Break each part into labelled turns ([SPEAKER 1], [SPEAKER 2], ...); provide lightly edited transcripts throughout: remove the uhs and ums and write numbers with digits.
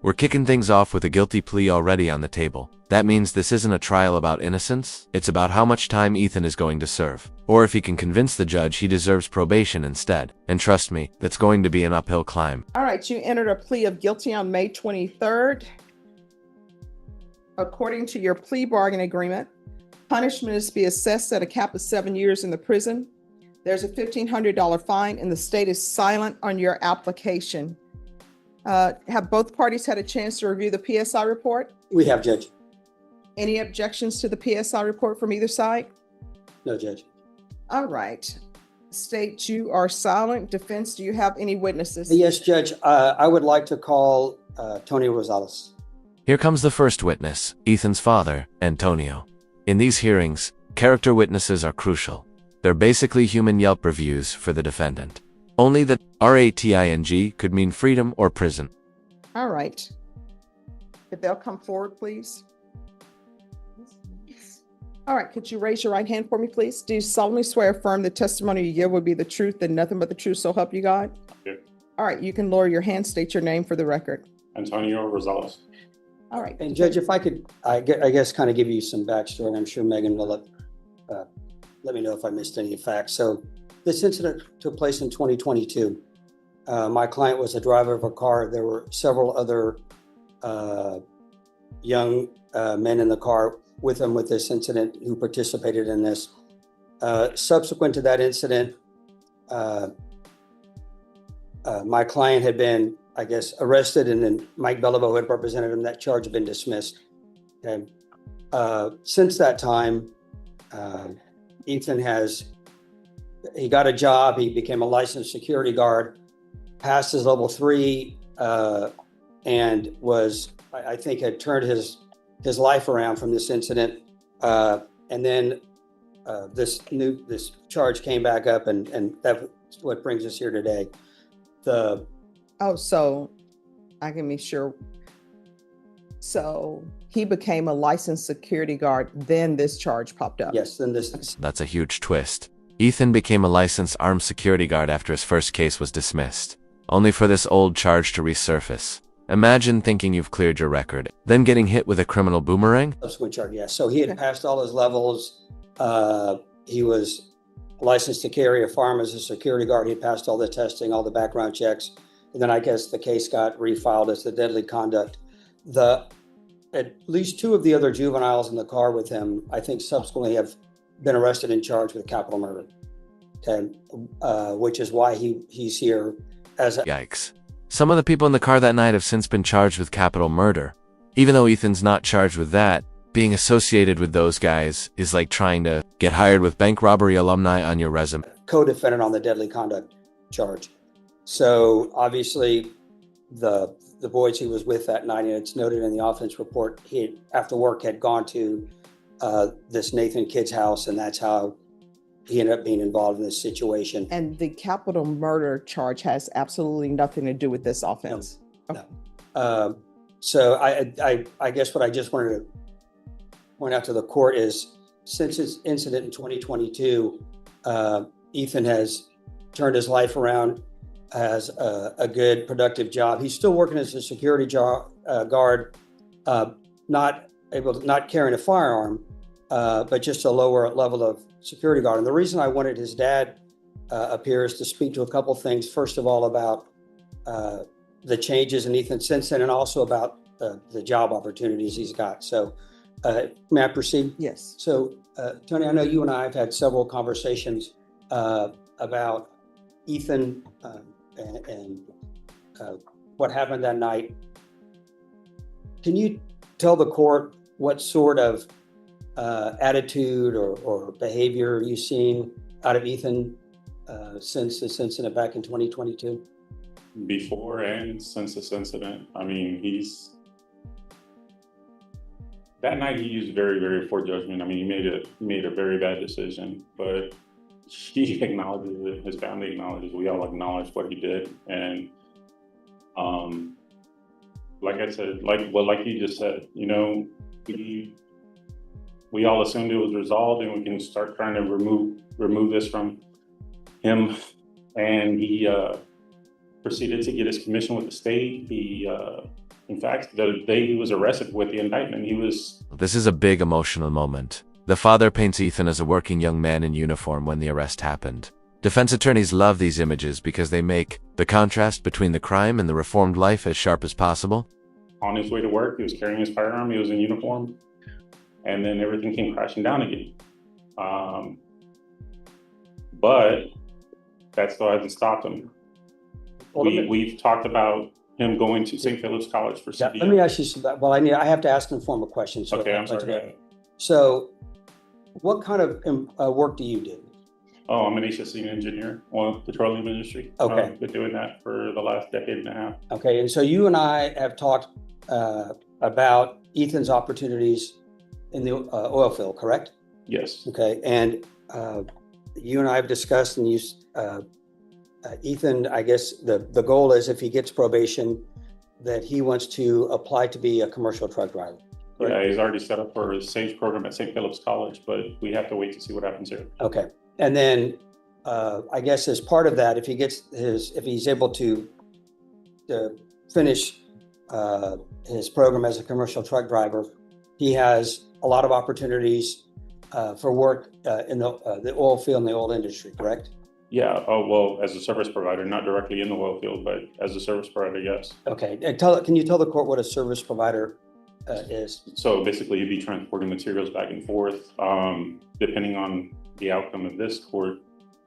[SPEAKER 1] We're kicking things off with a guilty plea already on the table. That means this isn't a trial about innocence, it's about how much time Ethan is going to serve. Or if he can convince the judge he deserves probation instead. And trust me, that's going to be an uphill climb.
[SPEAKER 2] All right, you entered a plea of guilty on May 23rd. According to your plea bargain agreement, punishment is to be assessed at a cap of 7 years in the prison. There's a $1,500 fine, and the state is silent on your application. Have both parties had a chance to review the PSI report?
[SPEAKER 3] We have, Judge.
[SPEAKER 2] Any objections to the PSI report from either side?
[SPEAKER 3] No, Judge.
[SPEAKER 2] All right. State, you are silent. Defense, do you have any witnesses?
[SPEAKER 3] Yes, Judge. I would like to call Tony Rosales.
[SPEAKER 1] Here comes the first witness, Ethan's father, Antonio. In these hearings, character witnesses are crucial. They're basically human Yelp reviews for the defendant. Only the rating could mean freedom or prison.
[SPEAKER 2] All right. If they'll come forward, please. All right, could you raise your right hand for me, please? Do you solemnly swear or affirm the testimony you give will be the truth and nothing but the truth, so help you God?
[SPEAKER 4] Yeah.
[SPEAKER 2] All right, you can lower your hand, state your name for the record.
[SPEAKER 4] Antonio Rosales.
[SPEAKER 2] All right.
[SPEAKER 3] And Judge, if I could, I guess, kind of give you some backstory, and I'm sure Megan will let me know if I missed any facts. So this incident took place in 2022. My client was a driver of a car. There were several other young men in the car with him with this incident who participated in this. Subsequent to that incident, my client had been, I guess, arrested, and then Mike Beliveau had represented him. That charge had been dismissed. Okay. Since that time, Ethan he got a job. He became a licensed security guard, passed his level 3, and I think had turned his life around from this incident. And then this charge came back up, and that's what brings us here today.
[SPEAKER 2] So I can be sure. So he became a licensed security guard, then this charge popped up.
[SPEAKER 3] Yes, then this.
[SPEAKER 1] That's a huge twist. Ethan became a licensed armed security guard after his first case was dismissed, only for this old charge to resurface. Imagine thinking you've cleared your record, then getting hit with a criminal boomerang?
[SPEAKER 3] Subsequent charge, yes. So he had passed all his levels. He was licensed to carry a firearm as a security guard. He passed all the testing, all the background checks. And then I guess the case got refiled as the deadly conduct. At least 2 of the other juveniles in the car with him, I think subsequently have been arrested and charged with capital murder. Okay, which is why he's here as a...
[SPEAKER 1] Yikes. Some of the people in the car that night have since been charged with capital murder. Even though Ethan's not charged with that, being associated with those guys is like trying to get hired with bank robbery alumni on your resume.
[SPEAKER 3] Co-defendant on the deadly conduct charge. So obviously the boys he was with that night, and it's noted in the offense report, he after work had gone to this Nathan kid's house, and that's how he ended up being involved in this situation.
[SPEAKER 2] And the capital murder charge has absolutely nothing to do with this offense.
[SPEAKER 3] No. So I guess what I just wanted to point out to the court is, since his incident in 2022, Ethan has turned his life around, has a good, productive job. He's still working as a security guard, not carrying a firearm, but just a lower level of security guard. And the reason I wanted his dad up here is to speak to a couple things. First of all, about the changes in Ethan since then, and also about the job opportunities he's got. So may I proceed?
[SPEAKER 2] Yes.
[SPEAKER 3] So Tony, I know you and I have had several conversations about Ethan and what happened that night. Can you tell the court what sort of attitude or behavior you've seen out of Ethan since this incident back in 2022?
[SPEAKER 4] Before and since this incident, I mean, that night he used very, very poor judgment. I mean, he made a very bad decision, but he acknowledges it. His family acknowledges. We all acknowledge what he did, and like I said, like you just said, you know, we all assumed it was resolved, and we can start trying to remove this from him. And he proceeded to get his commission with the state. He In fact, the day he was arrested with the indictment, he was...
[SPEAKER 1] This is a big emotional moment. The father paints Ethan as a working young man in uniform when the arrest happened. Defense attorneys love these images because they make the contrast between the crime and the reformed life as sharp as possible.
[SPEAKER 4] On his way to work, he was carrying his firearm, he was in uniform, and then everything came crashing down again. But that still hasn't stopped him. We've talked about him going to St. Philip's College for CDL.
[SPEAKER 3] Let me ask you some, well, I have to ask informal questions.
[SPEAKER 4] Okay, I'm sorry.
[SPEAKER 3] So what kind of work do you do?
[SPEAKER 4] Oh, I'm an HSE engineer on the petroleum industry.
[SPEAKER 3] Okay.
[SPEAKER 4] I've been doing that for the last decade and a half.
[SPEAKER 3] Okay, and so you and I have talked about Ethan's opportunities in the oil field, correct?
[SPEAKER 4] Yes.
[SPEAKER 3] Okay, and you and I have discussed, and Ethan, I guess the goal is if he gets probation, that he wants to apply to be a commercial truck driver. Correct?
[SPEAKER 4] Yeah, he's already set up for a SAGE program at St. Philip's College, but we have to wait to see what happens here.
[SPEAKER 3] Okay, and then I guess as part of that, if he's able to finish his program as a commercial truck driver, he has a lot of opportunities for work in the oil field and the oil industry, correct?
[SPEAKER 4] Yeah, oh, well, as a service provider, not directly in the oil field, but as a service provider, yes.
[SPEAKER 3] Okay, and can you tell the court what a service provider is?
[SPEAKER 4] So basically, you'd be transporting materials back and forth. Depending on the outcome of this court,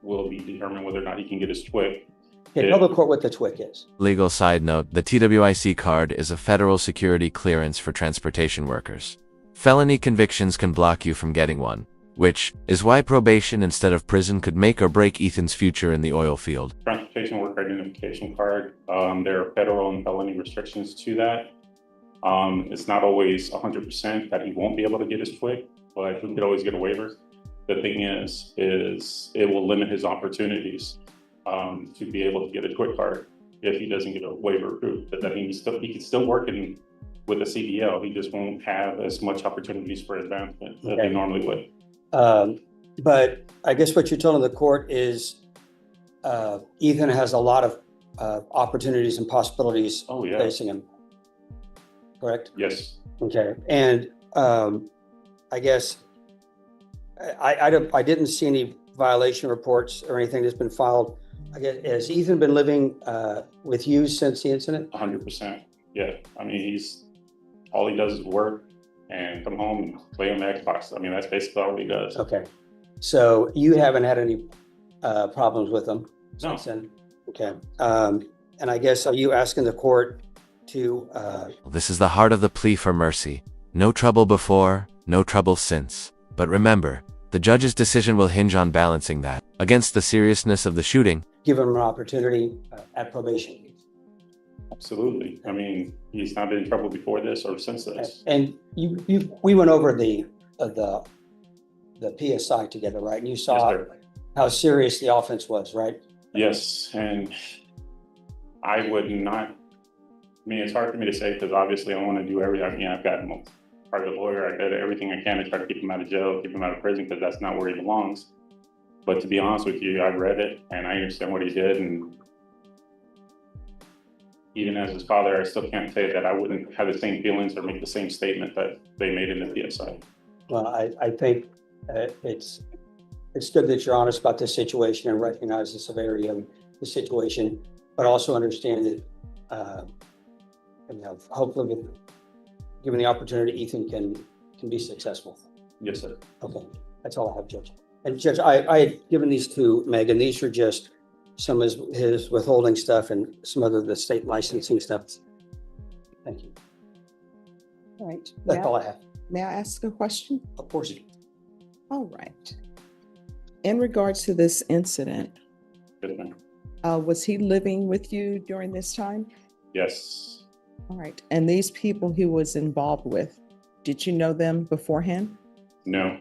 [SPEAKER 4] will be determined whether or not he can get his TWIC.
[SPEAKER 3] Okay, tell the court what the TWIC is.
[SPEAKER 1] Legal side note, the TWIC card is a federal security clearance for transportation workers. Felony convictions can block you from getting one, which is why probation instead of prison could make or break Ethan's future in the oil field.
[SPEAKER 4] Transportation worker identification card, there are federal and felony restrictions to that. It's not always 100% that he won't be able to get his TWIC, but he could always get a waiver. The thing is it will limit his opportunities to be able to get a TWIC card if he doesn't get a waiver approved. But that he can still work with a CDL. He just won't have as much opportunities for advancement as he normally would.
[SPEAKER 3] But I guess what you're telling the court is Ethan has a lot of opportunities and possibilities facing him. Correct?
[SPEAKER 4] Yes.
[SPEAKER 3] Okay. And I guess I didn't see any violation reports or anything that's been filed. I guess, has Ethan been living with you since the incident?
[SPEAKER 4] 100%. Yeah. I mean, all he does is work and come home and play on the Xbox. I mean, that's basically all he does.
[SPEAKER 3] Okay. So you haven't had any problems with him since then? Okay. And I guess, are you asking the court to...
[SPEAKER 1] This is the heart of the plea for mercy. No trouble before, no trouble since. But remember, the judge's decision will hinge on balancing that against the seriousness of the shooting.
[SPEAKER 3] Give him an opportunity at probation.
[SPEAKER 4] Absolutely. I mean, he's not been in trouble before this or since this.
[SPEAKER 3] And we went over the PSI together, right? And you saw how serious the offense was, right?
[SPEAKER 4] Yes, and I would not. I mean, it's hard for me to say because obviously I want to do everything. I mean, I've got a private lawyer. I did everything I can to try to keep him out of jail, keep him out of prison, because that's not where he belongs. But to be honest with you, I read it and I understand what he did, and even as his father, I still can't say that I wouldn't have the same feelings or make the same statement that they made in the PSI.
[SPEAKER 3] Well, I think it's good that you're honest about this situation and recognize the severity of the situation, but also understand that, hopefully, given the opportunity, Ethan can be successful.
[SPEAKER 4] Yes, sir.
[SPEAKER 3] Okay, that's all I have, Judge. And Judge, I had given these to Megan. These are just some of his withholding stuff and some other the state licensing stuff. Thank you.
[SPEAKER 2] All right.
[SPEAKER 3] That's all I have.
[SPEAKER 2] May I ask a question?
[SPEAKER 3] Of course.
[SPEAKER 2] All right. In regards to this incident, was he living with you during this time?
[SPEAKER 4] Yes.
[SPEAKER 2] All right. And these people he was involved with, did you know them beforehand?
[SPEAKER 4] No.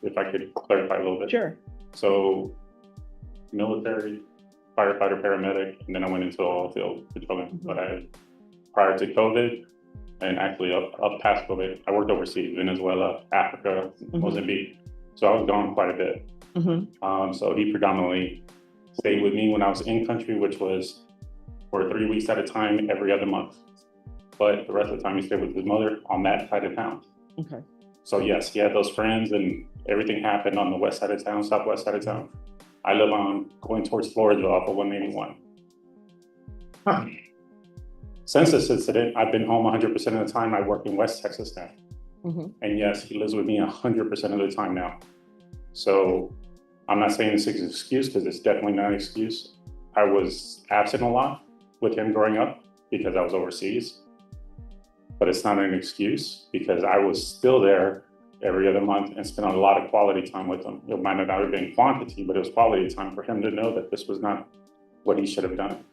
[SPEAKER 4] If I could clarify a little bit.
[SPEAKER 2] Sure.
[SPEAKER 4] So, military, firefighter, paramedic, and then I went into the oil field patrolling. Mm-hmm. But prior to COVID, and actually up past COVID, I worked overseas, Venezuela, Africa, mm-hmm. Mozambique. So I was gone quite a bit. Mm-hmm. So he predominantly stayed with me when I was in country, which was for 3 weeks at a time, every other month. but the rest of the time he stayed with his mother on that side of town.
[SPEAKER 2] Okay.
[SPEAKER 4] So yes, he had those friends and everything happened on the west side of town, southwest side of town. I live on going towards Floresville off of 181. Since this incident, I've been home 100% of the time. I work in West Texas now. And yes, he lives with me 100% of the time now. So I'm not saying this is an excuse because it's definitely not an excuse. I was absent a lot with him growing up because I was overseas. But it's not an excuse because I was still there every other month and spent a lot of quality time with him. It might not have been quantity, but it was quality time for him to know that this was not what he should have done.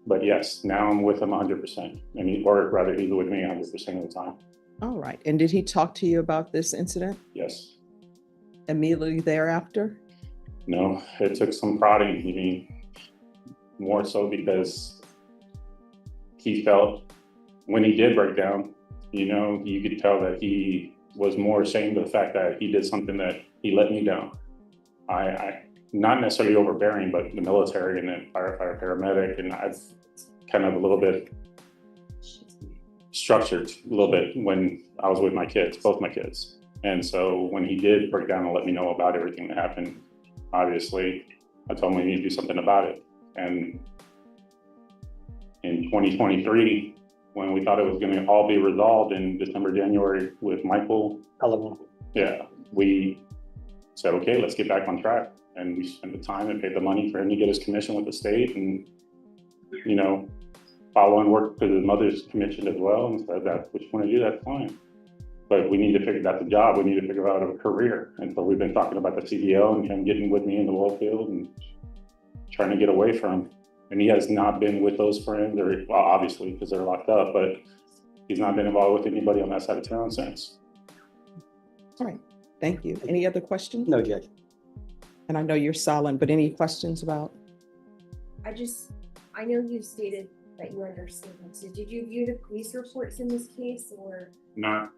[SPEAKER 4] But yes, now I'm with him 100%, or rather he's with me 100% of the time.
[SPEAKER 2] All right. And did he talk to you about this incident
[SPEAKER 4] Yes.
[SPEAKER 2] immediately thereafter?
[SPEAKER 4] No, it took some prodding. I mean, more so because he felt when he did break down, you could tell that he was more ashamed of the fact that he did something that he let me down. I not necessarily overbearing, but the military and the firefighter, paramedic, and I've kind of a little bit structured a little bit when I was with my kids, both my kids. And so when he did break down and let me know about everything that happened, obviously, I told him we need to do something about it. And in 2023, when we thought it was going to all be resolved in December, January with Michael, we said, okay, let's get back on track. And we spent the time and paid the money for him to get his commission with the state and, follow and work with his mother's commission as well. And said that what you want to do, that's fine. But we need to figure out the job. We need to figure out a career. And so we've been talking about the CDL and him getting with me in the oil field and trying to get away from him. And he has not been with those friends, or well, obviously because they're locked up, but he's not been involved with anybody on that side of town since.
[SPEAKER 2] All right. Thank you. Any other questions?
[SPEAKER 3] No, Judge.
[SPEAKER 2] And I know you're silent, but any questions about?
[SPEAKER 5] I know you stated that you understand. So did you view the police reports in this case or?
[SPEAKER 4] Not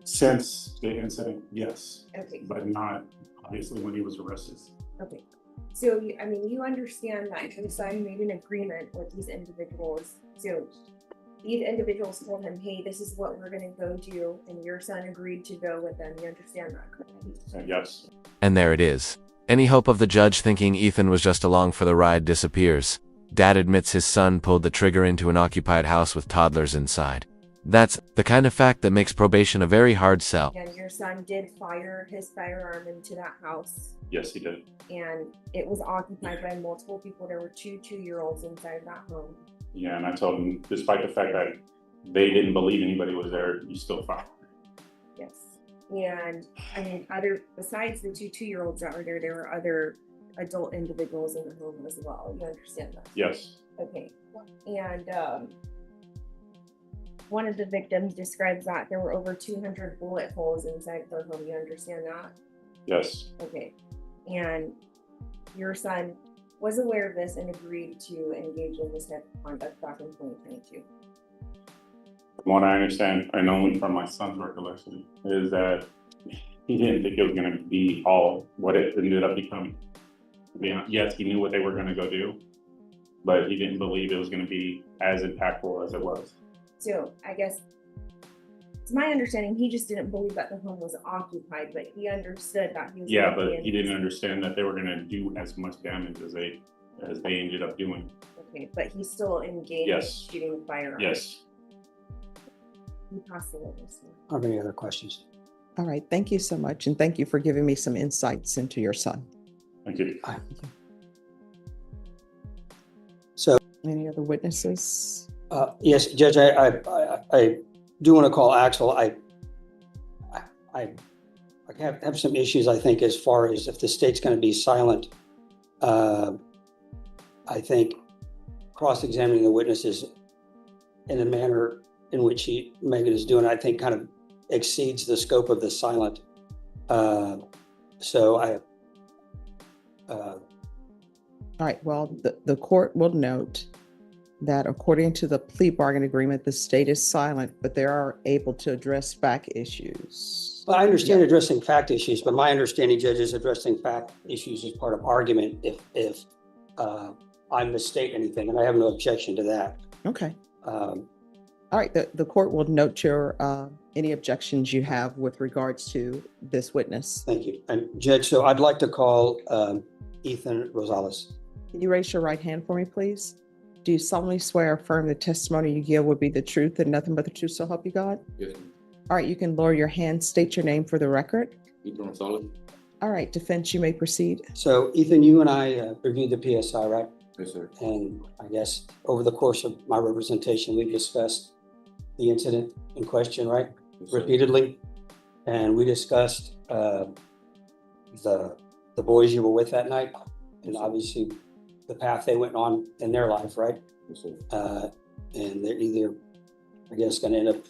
[SPEAKER 4] since the incident, yes.
[SPEAKER 5] Okay.
[SPEAKER 4] But not obviously when he was arrested.
[SPEAKER 5] Okay. So, you understand that your son made an agreement with these individuals. So these individuals told him, hey, this is what we're going to go do. And your son agreed to go with them. You understand that, correct?
[SPEAKER 4] Yes.
[SPEAKER 1] And there it is. Any hope of the judge thinking Ethan was just along for the ride disappears. Dad admits his son pulled the trigger into an occupied house with toddlers inside. That's the kind of fact that makes probation a very hard sell.
[SPEAKER 5] And your son did fire his firearm into that house.
[SPEAKER 4] Yes, he did.
[SPEAKER 5] And it was occupied by multiple people. There were two 2-year-olds inside that home.
[SPEAKER 4] Yeah, and I told him, despite the fact that they didn't believe anybody was there, you still fired.
[SPEAKER 5] Yes. And besides the two 2-year-olds that were there were other adult individuals in the home as well. You understand that?
[SPEAKER 4] Yes.
[SPEAKER 5] Okay. And one of the victims describes that there were over 200 bullet holes inside their home. You understand that?
[SPEAKER 4] Yes.
[SPEAKER 5] Okay. And your son was aware of this and agreed to engage in this type of conduct back in 2022.
[SPEAKER 4] From what I understand, and only from my son's recollection, is that he didn't think it was going to be all what it ended up becoming. Yes, he knew what they were going to go do, but he didn't believe it was going to be as impactful as it was.
[SPEAKER 5] So I guess, to my understanding, he just didn't believe that the home was occupied, but he understood that he was.
[SPEAKER 4] Yeah, but he didn't understand that they were going to do as much damage as they ended up doing.
[SPEAKER 5] Okay, but he still engaged in shooting firearms.
[SPEAKER 4] Yes.
[SPEAKER 5] You pass the witness.
[SPEAKER 3] Are there any other questions?
[SPEAKER 2] All right. Thank you so much. And thank you for giving me some insights into your son.
[SPEAKER 4] Thank you.
[SPEAKER 3] So,
[SPEAKER 2] any other witnesses?
[SPEAKER 3] Yes, Judge, I do want to call Axel. I have some issues, I think, as far as if the state's going to be silent. I think cross-examining the witnesses in a manner in which Megan is doing, I think, kind of exceeds the scope of the silent.
[SPEAKER 2] All right. Well, the court will note that according to the plea bargain agreement, the state is silent, but they are able to address fact issues.
[SPEAKER 3] Well, I understand addressing fact issues, but my understanding, Judge, is addressing fact issues as part of argument. If I misstate anything, and I have no objection to that.
[SPEAKER 2] Okay.
[SPEAKER 3] Um,
[SPEAKER 2] All right. The court will note your any objections you have with regards to this witness.
[SPEAKER 3] Thank you. And Judge, so I'd like to call Ethan Rosales.
[SPEAKER 2] Can you raise your right hand for me, please? Do you solemnly swear or affirm the testimony you give will be the truth and nothing but the truth, so help you God?
[SPEAKER 6] Yes, ma'am.
[SPEAKER 2] All right, you can lower your hand, state your name for the record.
[SPEAKER 6] Ethan Rosales?
[SPEAKER 2] All right, defense, you may proceed.
[SPEAKER 3] So Ethan, you and I reviewed the PSI, right?
[SPEAKER 6] Yes, sir.
[SPEAKER 3] And I guess over the course of my representation, we discussed the incident in question, right?
[SPEAKER 6] Yes, sir.
[SPEAKER 3] Repeatedly. And we discussed the boys you were with that night, and obviously the path they went on in their life, right?
[SPEAKER 6] Yes, sir.
[SPEAKER 3] And they're either, I guess, going to end up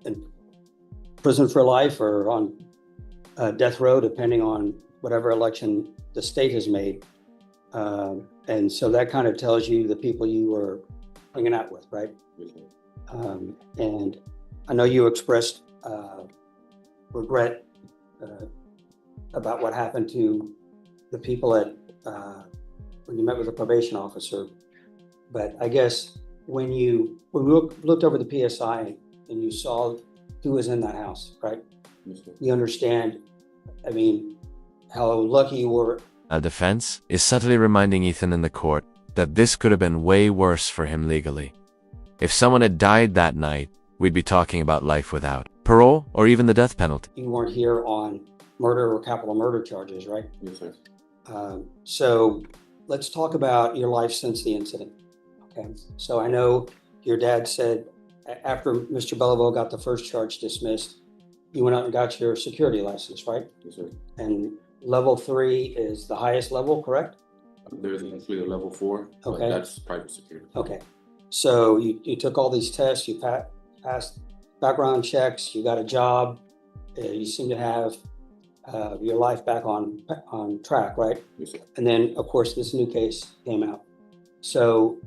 [SPEAKER 3] in prison for life or on death row, depending on whatever election the state has made. And so that kind of tells you the people you were hanging out with, right?
[SPEAKER 6] Yes, sir.
[SPEAKER 3] And I know you expressed regret about what happened to the people at when you met with the probation officer. But I guess when we looked over the PSI and you saw who was in that house, right?
[SPEAKER 6] Yes, sir.
[SPEAKER 3] You understand, I mean, how lucky you were.
[SPEAKER 1] A defense is subtly reminding Ethan in the court that this could have been way worse for him legally. If someone had died that night, we'd be talking about life without parole or even the death penalty.
[SPEAKER 3] You weren't here on murder or capital murder charges, right?
[SPEAKER 6] Yes, sir.
[SPEAKER 3] So let's talk about your life since the incident. Okay. So I know your dad said after Mr. Belleville got the first charge dismissed, you went out and got your security license, right?
[SPEAKER 6] Yes, sir.
[SPEAKER 3] And level 3 is the highest level, correct?
[SPEAKER 6] There's actually a level 4, but
[SPEAKER 3] Okay.
[SPEAKER 6] that's private security.
[SPEAKER 3] Okay. So you took all these tests, you passed background checks, you got a job, you seem to have your life back on track, right?
[SPEAKER 6] Yes, sir.
[SPEAKER 3] And then, of course, this new case came out. So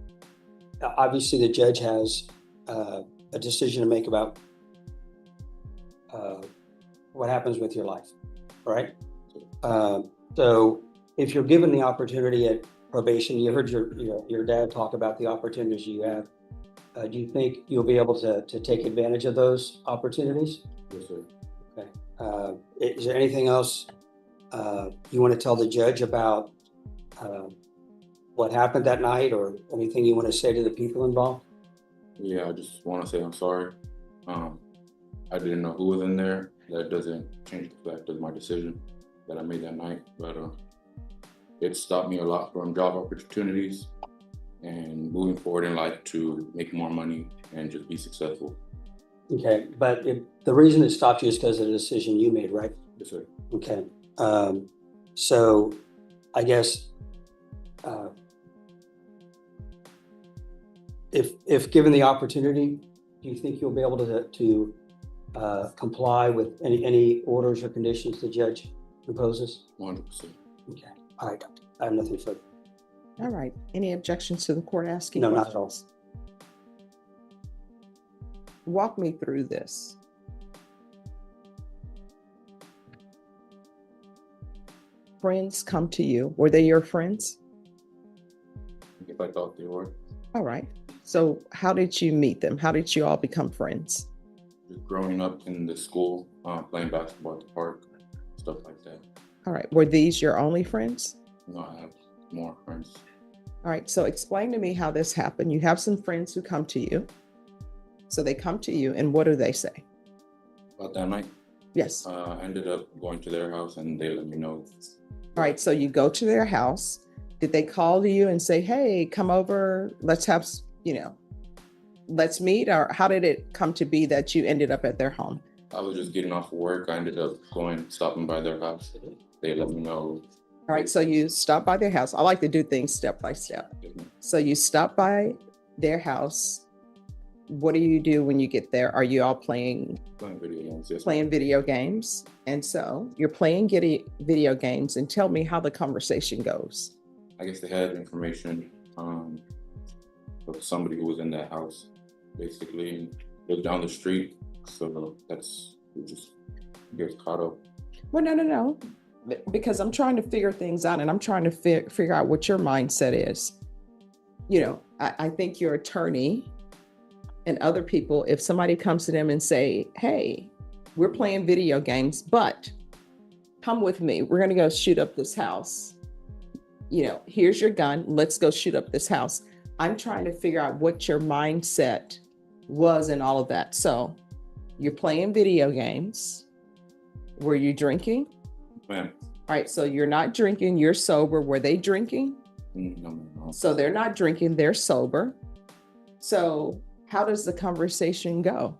[SPEAKER 3] obviously the judge has a decision to make about what happens with your life, right? So if you're given the opportunity at probation, you heard your dad talk about the opportunities you have. Do you think you'll be able to take advantage of those opportunities?
[SPEAKER 6] Yes, sir.
[SPEAKER 3] Okay. Is there anything else you want to tell the judge about what happened that night, or anything you want to say to the people involved?
[SPEAKER 6] Yeah, I just want to say I'm sorry. I didn't know who was in there. That doesn't change the fact of my decision that I made that night, but it stopped me a lot from job opportunities and moving forward in life to make more money and just be successful.
[SPEAKER 3] Okay, but the reason it stopped you is because of the decision you made, right?
[SPEAKER 6] Yes, sir.
[SPEAKER 3] Okay. So I guess if given the opportunity, do you think you'll be able to comply with any orders or conditions the judge imposes?
[SPEAKER 6] 100%.
[SPEAKER 3] Okay. All right. I have nothing further.
[SPEAKER 2] All right. Any objections to the court asking?
[SPEAKER 3] No, not at all.
[SPEAKER 2] questions? Walk me through this. Friends come to you. Were they your friends?
[SPEAKER 6] If I thought they were,
[SPEAKER 2] All right. So how did you meet them? How did you all become friends?
[SPEAKER 6] just growing up in the school, playing basketball at the park, stuff like that.
[SPEAKER 2] All right. Were these your only friends?
[SPEAKER 6] I have more friends.
[SPEAKER 2] All right. So explain to me how this happened. You have some friends who come to you. So they come to you, and what do they say?
[SPEAKER 6] About that night,
[SPEAKER 2] Yes.
[SPEAKER 6] I ended up going to their house and they let me know.
[SPEAKER 2] All right. So you go to their house. Did they call to you and say, hey, come over, let's have, let's meet? Or how did it come to be that you ended up at their home?
[SPEAKER 6] I was just getting off of work. I ended up stopping by their house. They let me know.
[SPEAKER 2] All right. So you stop by their house. I like to do things step by step. So you stop by their house. What do you do when you get there? Are you all playing
[SPEAKER 6] Video games. Yes,
[SPEAKER 2] video games? And so you're playing video games, and tell me how the conversation goes.
[SPEAKER 6] I guess they had information of somebody who was in that house, basically. It was down the street, so we just get caught up.
[SPEAKER 2] Well, no. Because I'm trying to figure things out, and I'm trying to figure out what your mindset is. I think your attorney and other people, if somebody comes to them and say, hey, we're playing video games, but come with me, we're going to go shoot up this house. Here's your gun. Let's go shoot up this house. I'm trying to figure out what your mindset was and all of that. So you're playing video games. Were you drinking?
[SPEAKER 6] Man.
[SPEAKER 2] All right. So you're not drinking. You're sober. Were they drinking?
[SPEAKER 6] No.
[SPEAKER 2] So they're not drinking. They're sober. So how does the conversation go?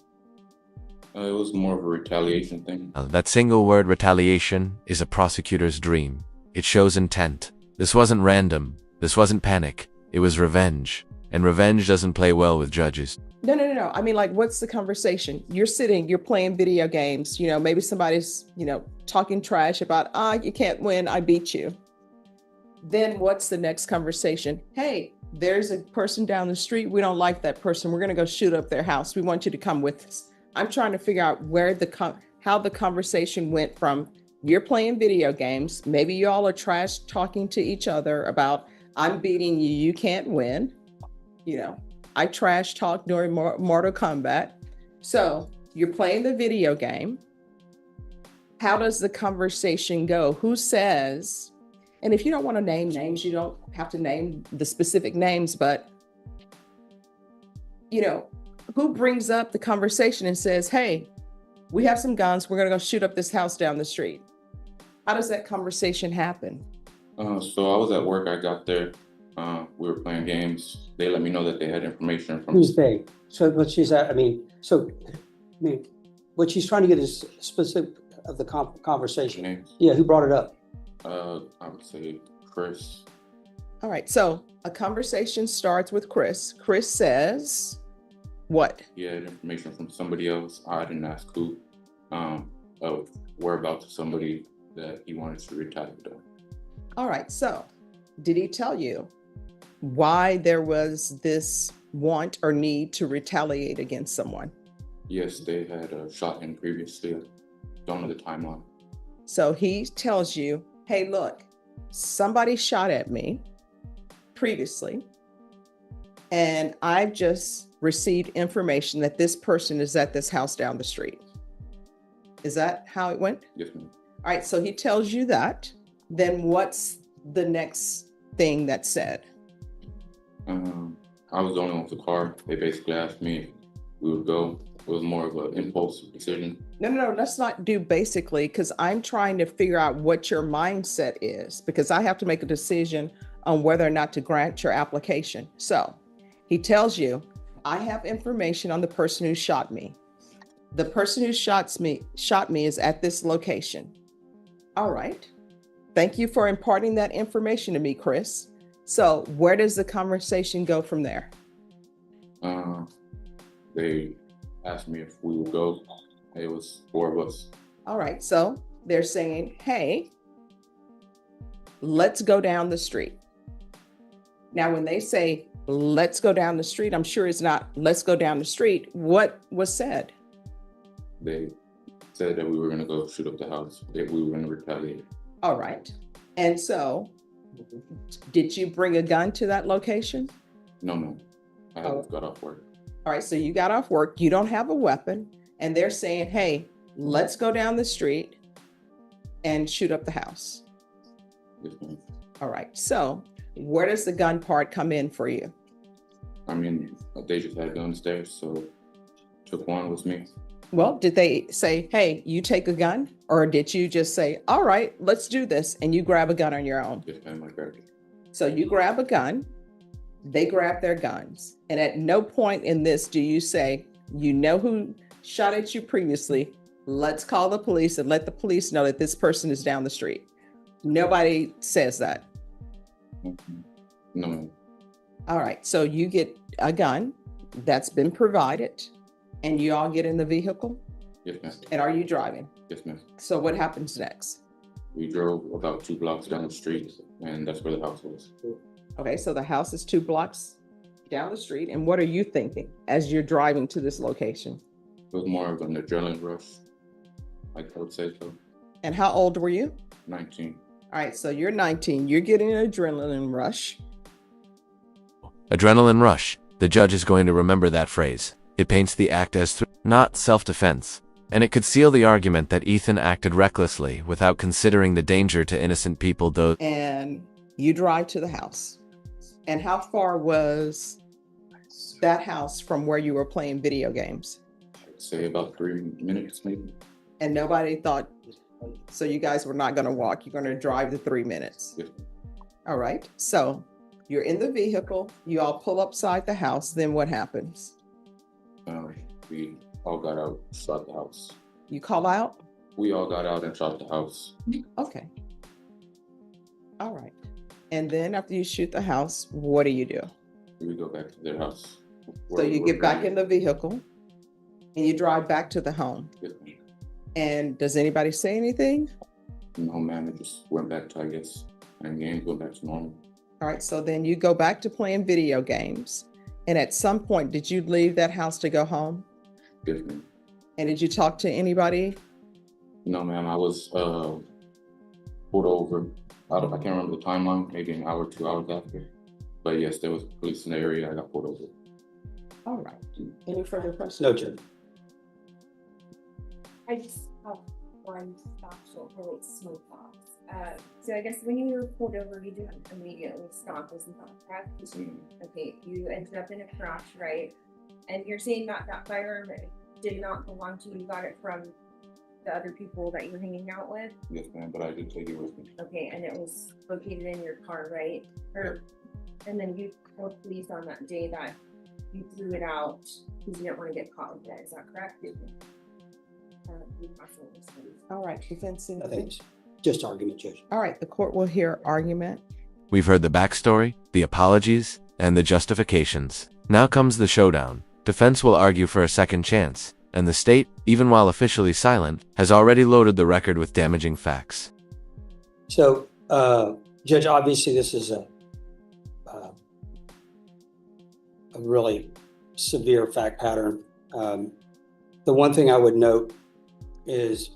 [SPEAKER 6] It was more of a retaliation thing.
[SPEAKER 1] That single word retaliation is a prosecutor's dream. It shows intent. This wasn't random. This wasn't panic. It was revenge. And revenge doesn't play well with judges.
[SPEAKER 2] No. I mean, like, what's the conversation? You're sitting, you're playing video games. Maybe somebody's, talking trash about, you can't win. I beat you. Then what's the next conversation? Hey, there's a person down the street. We don't like that person. We're going to go shoot up their house. We want you to come with us. I'm trying to figure out how the conversation went from you're playing video games. Maybe you all are trash talking to each other about, I'm beating you. You can't win. I trash talk during Mortal Kombat. So you're playing the video game. How does the conversation go? Who says, and if you don't want to name names, you don't have to name the specific names, but who brings up the conversation and says, hey, we have some guns. We're going to go shoot up this house down the street. How does that conversation happen?
[SPEAKER 6] So I was at work. I got there. We were playing games. They let me know that they had information from.
[SPEAKER 3] Who's they? So what she's at, what she's trying to get is specific of the conversation.
[SPEAKER 6] Names.
[SPEAKER 3] Yeah, who brought it up?
[SPEAKER 6] I would say Chris.
[SPEAKER 2] All right. So a conversation starts with Chris. Chris says what?
[SPEAKER 6] He had information from somebody else. I didn't ask who. Of whereabouts of somebody that he wanted to retaliate on.
[SPEAKER 2] All right. So did he tell you why there was this want or need to retaliate against someone?
[SPEAKER 6] Yes, they had shot him previously. I don't know the timeline.
[SPEAKER 2] So he tells you, hey, look, somebody shot at me previously, and I've just received information that this person is at this house down the street. Is that how it went?
[SPEAKER 6] Yes, ma'am.
[SPEAKER 2] All right. So he tells you that. Then what's the next thing that's said?
[SPEAKER 6] I was the only one with the car. They basically asked me if we would go. It was more of an impulsive decision.
[SPEAKER 2] No, let's not do basically, because I'm trying to figure out what your mindset is, because I have to make a decision on whether or not to grant your application. So he tells you, I have information on the person who shot me. The person who shot me is at this location. All right. Thank you for imparting that information to me, Chris. So where does the conversation go from there?
[SPEAKER 6] They asked me if we would go. It was 4 of us.
[SPEAKER 2] All right. So they're saying, hey, let's go down the street. Now, when they say, let's go down the street, I'm sure it's not, let's go down the street. What was said?
[SPEAKER 6] They said that we were going to go shoot up the house, that we were going to retaliate.
[SPEAKER 2] All right. And so did you bring a gun to that location?
[SPEAKER 6] No. I got off work.
[SPEAKER 2] All right. So you got off work. You don't have a weapon. And they're saying, hey, let's go down the street and shoot up the house.
[SPEAKER 6] Yes, ma'am.
[SPEAKER 2] All right. So where does the gun part come in for you?
[SPEAKER 6] I mean, they just had guns there, so took one with me.
[SPEAKER 2] Well, did they say, hey, you take a gun? Or did you just say, all right, let's do this, and you grab a gun on your own?
[SPEAKER 6] Yes, ma'am, I grabbed it.
[SPEAKER 2] So you grab a gun, they grab their guns. And at no point in this do you say, you know who shot at you previously, let's call the police and let the police know that this person is down the street. Nobody says that.
[SPEAKER 6] No, ma'am.
[SPEAKER 2] All right. So you get a gun that's been provided and you all get in the vehicle?
[SPEAKER 6] Yes, ma'am.
[SPEAKER 2] And are you driving?
[SPEAKER 6] Yes, ma'am.
[SPEAKER 2] So what happens next?
[SPEAKER 6] We drove about 2 blocks down the street, and that's where the house was.
[SPEAKER 2] Okay. So the house is 2 blocks down the street. And what are you thinking as you're driving to this location?
[SPEAKER 6] It was more of an adrenaline rush, I would say so.
[SPEAKER 2] And how old were you?
[SPEAKER 6] 19.
[SPEAKER 2] All right. So you're 19. You're getting an adrenaline rush.
[SPEAKER 1] Adrenaline rush. The judge is going to remember that phrase. It paints the act as not self-defense. And it could seal the argument that Ethan acted recklessly without considering the danger to innocent people, though.
[SPEAKER 2] And you drive to the house. And how far was that house from where you were playing video games?
[SPEAKER 6] I'd say about 3 minutes, maybe.
[SPEAKER 2] And nobody thought, so you guys were not going to walk, you're going to drive the 3 minutes.
[SPEAKER 6] Yeah.
[SPEAKER 2] All right. So you're in the vehicle, you all pull upside the house, then what happens?
[SPEAKER 6] We all got out, shot the house.
[SPEAKER 2] You call out?
[SPEAKER 6] We all got out and shot the house.
[SPEAKER 2] Okay. All right. And then after you shoot the house, what do?
[SPEAKER 6] We go back to their house.
[SPEAKER 2] So you get back in the vehicle and you drive back to the home.
[SPEAKER 6] Yeah.
[SPEAKER 2] And does anybody say anything?
[SPEAKER 6] No, ma'am, it just went back to, I guess, and games went back to normal.
[SPEAKER 2] All right. So then you go back to playing video games. And at some point, did you leave that house to go home?
[SPEAKER 6] Yes, ma'am.
[SPEAKER 2] And did you talk to anybody?
[SPEAKER 6] No, ma'am, I was pulled over. I can't remember the timeline, maybe an hour, 2 hours after. But yes, there was police in the area. I got pulled over.
[SPEAKER 2] All right. Any further questions?
[SPEAKER 3] No, Judge.
[SPEAKER 5] I just have one factual really smooth thoughts. So I guess when you were pulled over, you didn't immediately stop, wasn't that correct? Okay, you ended up in a crash, right? And you're saying that that firearm did not belong to you, you got it from the other people that you were hanging out with?
[SPEAKER 6] Yes, ma'am, but I did take it with me.
[SPEAKER 5] Okay, and it was located in your car, right? And then you told police on that day that you threw it out because you didn't want to get caught with it, is that correct?
[SPEAKER 6] Yes, ma'am.
[SPEAKER 2] All right. Defense.
[SPEAKER 3] I think it's just argument, Judge.
[SPEAKER 2] All right. The court will hear argument.
[SPEAKER 1] We've heard the backstory, the apologies, and the justifications. Now comes the showdown. Defense will argue for a second chance, and the state, even while officially silent, has already loaded the record with damaging facts.
[SPEAKER 3] So, Judge, obviously this is a really severe fact pattern. The one thing I would note is